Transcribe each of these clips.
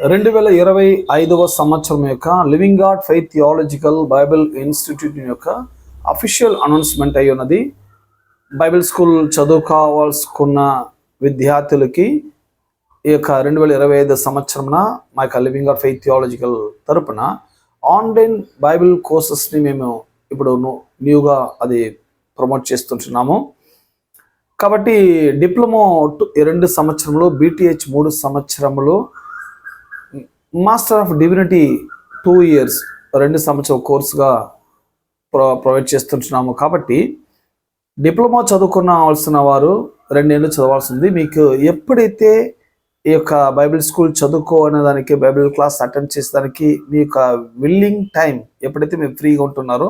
2025వ సంవత్సరం యొక్క living God faith theological Bible institute యొక్క అఫీషియల్ అనౌన్స్మెంట్ అయి ఉన్నది. బైబిల్ స్కూల్ చదువుకోవాల్సుకున్న విద్యార్థులకి ఈ యొక్క 2025 సంవత్సరంన మా యొక్క లివింగ్ గాడ్ ఫెయిత్ థియాలజికల్ తరపున ఆన్లైన్ బైబిల్ కోర్సెస్ని మేము ఇప్పుడు న్యూగా అది ప్రమోట్ చేస్తుంటున్నాము. కాబట్టి డిప్లొమా 2 సంవత్సరములు, బీటీహెచ్ 3 సంవత్సరములు, మాస్టర్ ఆఫ్ డివినిటీ 2 years 2 సంవత్సరం కోర్సుగా ప్రొవైడ్ చేస్తుంటున్నాము. కాబట్టి డిప్లొమా చదువుకోవాల్సిన వారు 2 ఏళ్ళు చదవాల్సింది. మీకు ఎప్పుడైతే ఈ యొక్క బైబిల్ స్కూల్ చదువుకోనే దానికి, బైబిల్ క్లాస్ అటెండ్ చేసేదానికి మీ యొక్క విల్లింగ్ టైం ఎప్పుడైతే మీరు ఫ్రీగా ఉంటున్నారో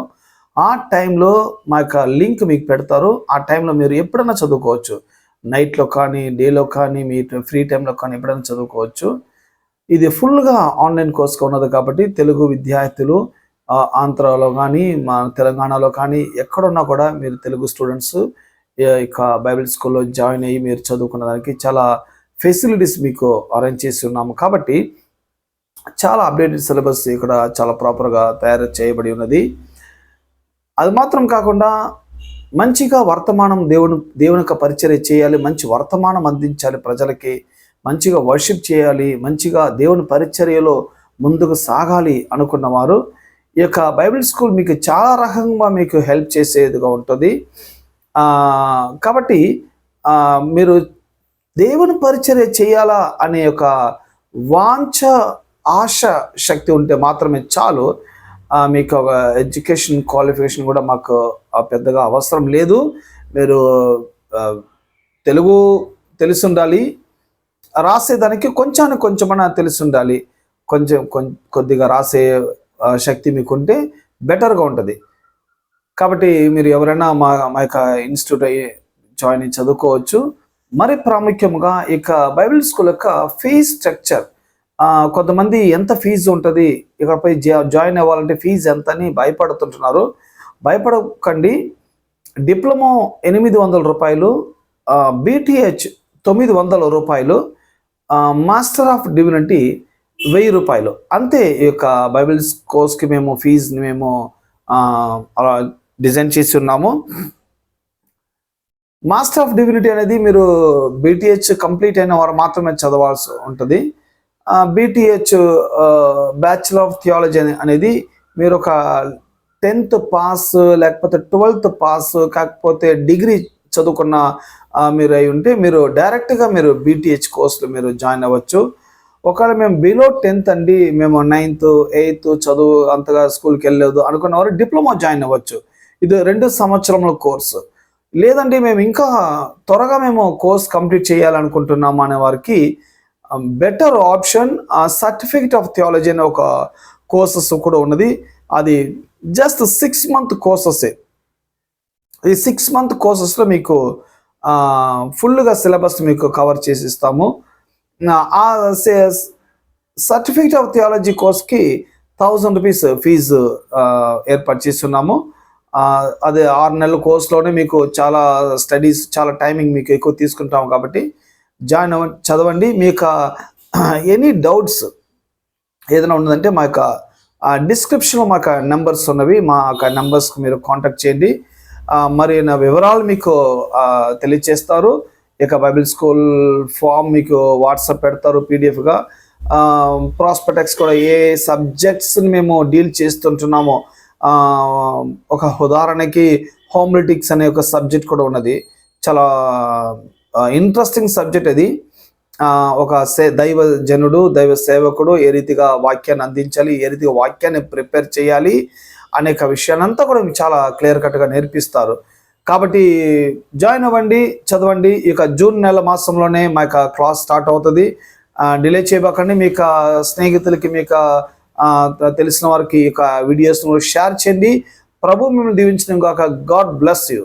ఆ టైంలో మా యొక్క లింక్ మీకు పెడతారు. ఆ టైంలో మీరు ఎప్పుడైనా చదువుకోవచ్చు. నైట్లో కానీ, డేలో కానీ, మీ ఫ్రీ టైంలో కానీ ఎప్పుడైనా చదువుకోవచ్చు. ఇది ఫుల్గా ఆన్లైన్ కోర్స్గా ఉన్నది కాబట్టి తెలుగు విద్యార్థులు ఆంధ్రాలో కానీ, మా తెలంగాణలో కానీ ఎక్కడున్నా కూడా మీరు తెలుగు స్టూడెంట్స్ ఇక బైబిల్ స్కూల్లో జాయిన్ అయ్యి మీరు చదువుకునే దానికి చాలా ఫెసిలిటీస్ మీకు అరేంజ్ చేసి ఉన్నాము. కాబట్టి చాలా అప్డేటెడ్ సిలబస్ ఇక్కడ చాలా ప్రాపర్గా తయారు చేయబడి ఉన్నది. అది మాత్రం కాకుండా మంచిగా వర్తమానం దేవుని యొక్క పరిచర్య చేయాలి, మంచి వర్తమానం అందించాలి ప్రజలకి, మంచిగా వర్షిప్ చేయాలి, మంచిగా దేవుని పరిచర్యలో ముందుకు సాగాలి అనుకున్నవారు ఈ యొక్క బైబిల్ స్కూల్ మీకు చాలా రకంగా మీకు హెల్ప్ చేసేదిగా ఉంటుంది. కాబట్టి మీరు దేవుని పరిచర్య చేయాలా అనే ఒక వాంఛ, ఆశ, శక్తి ఉంటే మాత్రమే చాలు. మీకు ఒక ఎడ్యుకేషన్ క్వాలిఫికేషన్ కూడా మాకు పెద్దగా అవసరం లేదు. మీరు తెలుగు తెలిసి ఉండాలి, రాసేదానికి కొంచెమన్నా తెలిసి ఉండాలి. కొద్దిగా రాసే శక్తి మీకుంటే బెటర్గా ఉంటుంది. కాబట్టి మీరు ఎవరైనా మా యొక్క ఇన్స్టిట్యూట్ జాయిన్ అయ్యి చదువుకోవచ్చు. మరి ప్రాముఖ్యంగా ఇక బైబిల్ స్కూల్ యొక్క ఫీజ్ స్ట్రక్చర్, కొంతమంది ఎంత ఫీజు ఉంటుంది ఇకపై జాయిన్ అవ్వాలంటే ఫీజు ఎంత అని భయపడుతుంటున్నారు. భయపడకండి. డిప్లొమా 800 రూపాయలు, బీటీహెచ్ 900 రూపాయలు, మాస్టర్ ఆఫ్ డివినిటీ 1000 రూపాయలు అంతే. ఈ యొక్క బైబిల్ కోర్స్కి మేము ఫీజుని మేము అలా డిజైన్ చేసి ఉన్నాము. మాస్టర్ ఆఫ్ డివినిటీ అనేది మీరు బీటీహెచ్ కంప్లీట్ అయిన వారు మాత్రమే చదవాల్సి ఉంటుంది. బీటీహెచ్ బ్యాచులర్ ఆఫ్ థియాలజీ అనేది మీరు ఒక 10th పాస్ లేకపోతే 12th పాస్ కాకపోతే డిగ్రీ చదువుకున్న మీరు అయి ఉంటే మీరు డైరెక్ట్గా మీరు బీటీహెచ్ కోర్సులో మీరు జాయిన్ అవ్వచ్చు. ఒకవేళ మేము బిలో 10th అండి, మేము 9th 8th చదువు అంతగా స్కూల్కి వెళ్ళలేదు అనుకున్న వారు డిప్లొమా జాయిన్ అవ్వచ్చు. ఇది 2 సంవత్సరముల కోర్సు. లేదండి మేము ఇంకా త్వరగా మేము కోర్స్ కంప్లీట్ చేయాలనుకుంటున్నాము అనే వారికి better objection certificate of theology అనే ఒక కోర్సెస్ కూడా ఉన్నది. అది జస్ట్ 6 month కోర్సెస్. ఈ 6 month కోర్సెస్లో మీకు ఫుల్గా సిలబస్ మీకు కవర్ చేసి ఇస్తాము. ఆ సర్టిఫికేట్ ఆఫ్ థియాలజీ కోర్స్కి 1000 రూపీస్ ఫీజు ఏర్పాటు చేస్తున్నాము. అదే 6 నెలల కోర్సులోనే మీకు చాలా స్టడీస్, చాలా టైమింగ్ మీకు ఎక్కువ తీసుకుంటాము. కాబట్టి జాయిన్ చదవండి. మీ యొక్క ఎనీ డౌట్స్ ఏదైనా ఉన్నదంటే మా యొక్క డిస్క్రిప్షన్లో మా యొక్క నెంబర్స్ ఉన్నవి, మా యొక్క నెంబర్స్కి మీరు కాంటాక్ట్ చేయండి. మరి నా వివరాలు మీకు తెలియచేస్తారు. ఇక బైబిల్ స్కూల్ ఫామ్ మీకు వాట్సాప్ పెడతారు పీడిఎఫ్గా. ప్రాస్పెక్టస్ కూడా ఏ సబ్జెక్ట్స్ని మేము డీల్ చేస్తుంటున్నామో, ఒక ఉదాహరణకి హోమిలిటిక్స్ అనే ఒక సబ్జెక్ట్ కూడా ఉన్నది. చాలా ఇంట్రెస్టింగ్ సబ్జెక్ట్ అది. ఒక దైవ జనుడు, దైవ సేవకుడు ఏ రీతిగా వాక్యాన్ని అందించాలి, ఏ రీతిగా వాక్యాన్ని ప్రిపేర్ చేయాలి అనేక విషయాలంతా కూడా మీకు చాలా క్లియర్ కట్గా నేర్పిస్తారు. కాబట్టి జాయిన్ అవ్వండి, చదవండి. ఇక జూన్ నెల మాసంలోనే మా యొక్క క్లాస్ స్టార్ట్ అవుతుంది. డిలే చేయబాకండి. మీ యొక్క స్నేహితులకి, మీ యొక్క తెలిసిన వారికి ఈ యొక్క వీడియోస్ను షేర్ చేయండి. ప్రభు మిమ్మల్ని దీవించిన గాక. God bless you.